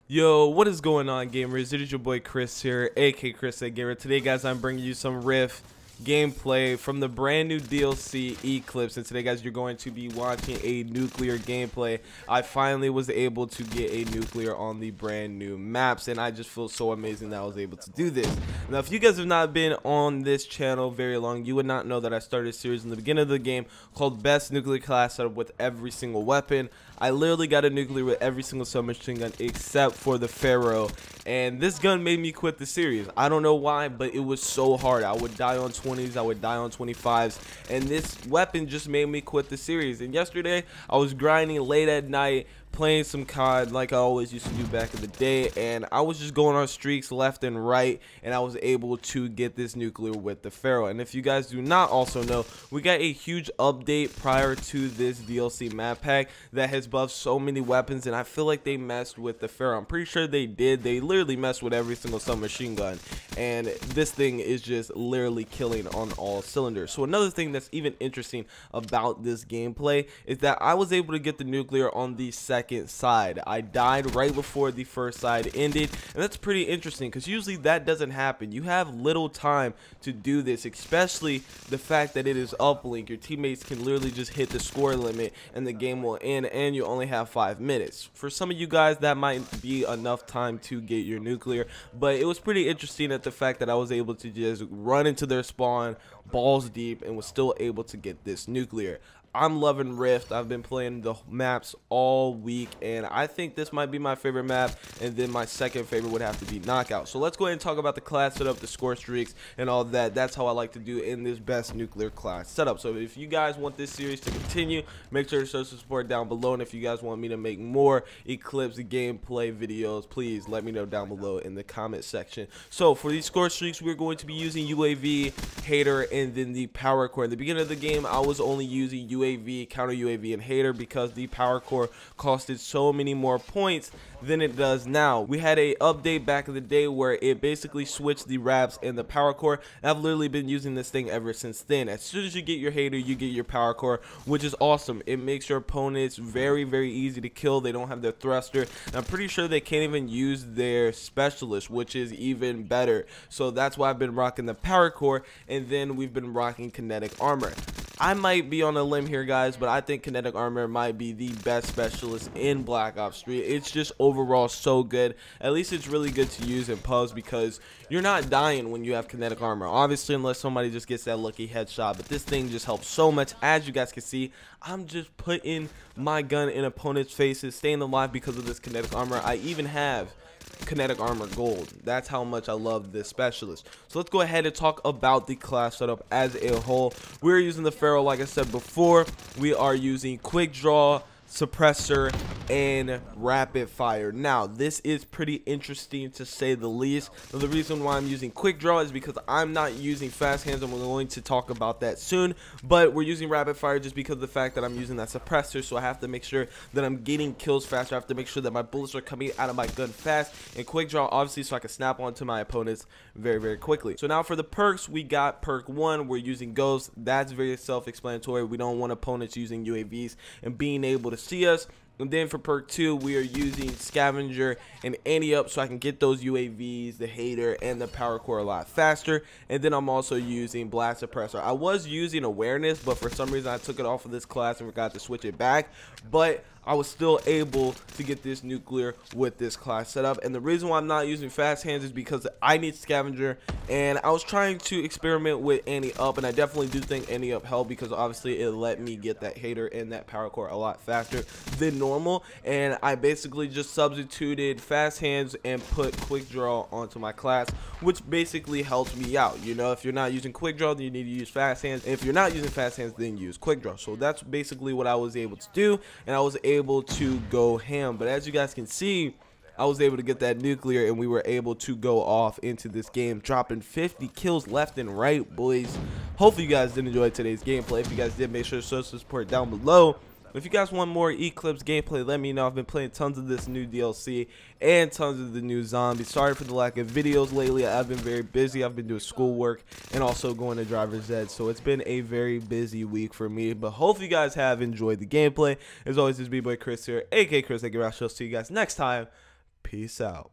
Yo, what is going on, gamers? It is your boy Chris here, aka Chris the Gamer. Today, guys, I'm bringing you some Rift gameplay from the brand new DLC Eclipse, and today, guys, you're going to be watching a nuclear gameplay. I finally was able to get a nuclear on the brand new maps, and I just feel so amazing that I was able to do this. Now, if you guys have not been on this channel very long, you would not know that I started a series in the beginning of the game called Best Nuclear Class Setup with every single weapon. I literally got a nuclear with every single submachine gun except for the PHARO, and this gun made me quit the series. I don't know why, but it was so hard. I would die on 20s, I would die on 25s, and this weapon just made me quit the series. And yesterday, I was grinding late at night, playing some COD like I always used to do back in the day, and I was just going on streaks left and right, and I was able to get this nuclear with the PHARO. And if you guys do not also know, we got a huge update prior to this DLC map pack that has buffed so many weapons, and I feel like they messed with the PHARO. I'm pretty sure they did. They literally messed with every single submachine gun, and this thing is just literally killing on all cylinders. So another thing that's even interesting about this gameplay is that I was able to get the nuclear on the second side. I died right before the first side ended, and that's pretty interesting because usually that doesn't happen. You have little time to do this, especially the fact that it is uplink. Your teammates can literally just hit the score limit and the game will end, and you only have 5 minutes. For some of you guys, that might be enough time to get your nuclear, but it was pretty interesting at the fact that I was able to just run into their spawn balls deep and was still able to get this nuclear. I'm loving Rift. I've been playing the maps all week, and I think this might be my favorite map, and then my second favorite would have to be Knockout. So let's go ahead and talk about the class setup, the score streaks, and all that. That's how I like to do in this best nuclear class setup. So if you guys want this series to continue, make sure to show some support down below, and if you guys want me to make more Eclipse gameplay videos, please let me know down below in the comment section. So for these score streaks, we're going to be using UAV, Hater, and then the Power Core. In the beginning of the game, I was only using UAV, counter UAV, and Hater because the Power Core costed so many more points than it does now. We had a update back in the day where it basically switched the wraps and the Power Core, and I've literally been using this thing ever since then. As soon as you get your Hater, you get your Power Core, which is awesome. It makes your opponents very, very easy to kill. They don't have their thruster, and I'm pretty sure they can't even use their specialist, which is even better. So that's why I've been rocking the Power Core, and then we've been rocking kinetic armor. I might be on a limb here, guys, but I think kinetic armor might be the best specialist in Black Ops 3. It's just overall so good. At least it's really good to use in pubs because you're not dying when you have kinetic armor. Obviously, unless somebody just gets that lucky headshot, but this thing just helps so much. As you guys can see, I'm just putting my gun in opponents' faces, staying alive because of this kinetic armor. I even have kinetic armor gold. That's how much I love this specialist. So let's go ahead and talk about the class setup as a whole. We're using the PHARO, like I said before. We are using quick draw, suppressor, and rapid fire. Now this is pretty interesting to say the least. Now, the reason why I'm using quick draw is because I'm not using fast hands, and we're going to talk about that soon, but we're using rapid fire just because of the fact that I'm using that suppressor, so I have to make sure that I'm getting kills faster. I have to make sure that my bullets are coming out of my gun fast, and quick draw obviously so I can snap onto my opponents very, very quickly. So now for the perks, we got perk 1, we're using Ghost. That's very self-explanatory. We don't want opponents using UAVs and being able to see us. And then for perk 2, we are using Scavenger and Anti-Up so I can get those UAVs, the Hater, and the Power Core a lot faster. And then I'm also using Blast Suppressor. I was using Awareness, but for some reason I took it off of this class and forgot to switch it back. But I was still able to get this nuclear with this class setup. And the reason why I'm not using fast hands is because I need Scavenger, and I was trying to experiment with Anti-Up, and I definitely do think Anti-Up helped because obviously it let me get that Hater and that Power Core a lot faster than normal. And I basically just substituted fast hands and put quick draw onto my class, which basically helps me out. You know, if you're not using quick draw, then you need to use fast hands. And if you're not using fast hands, then use quick draw. So that's basically what I was able to do, and I was able to go ham. But as you guys can see, I was able to get that nuclear, and we were able to go off into this game, dropping 50 kills left and right, boys. Hopefully you guys did enjoy today's gameplay. If you guys did, make sure to show some support down below. If you guys want more Eclipse gameplay, let me know. I've been playing tons of this new DLC and tons of the new zombies. Sorry for the lack of videos lately. I've been very busy. I've been doing schoolwork and also going to driver's ed. So it's been a very busy week for me. But hopefully you guys have enjoyed the gameplay. As always, this is B-Boy Chris here, aka Chris. I'll see you guys next time. Peace out.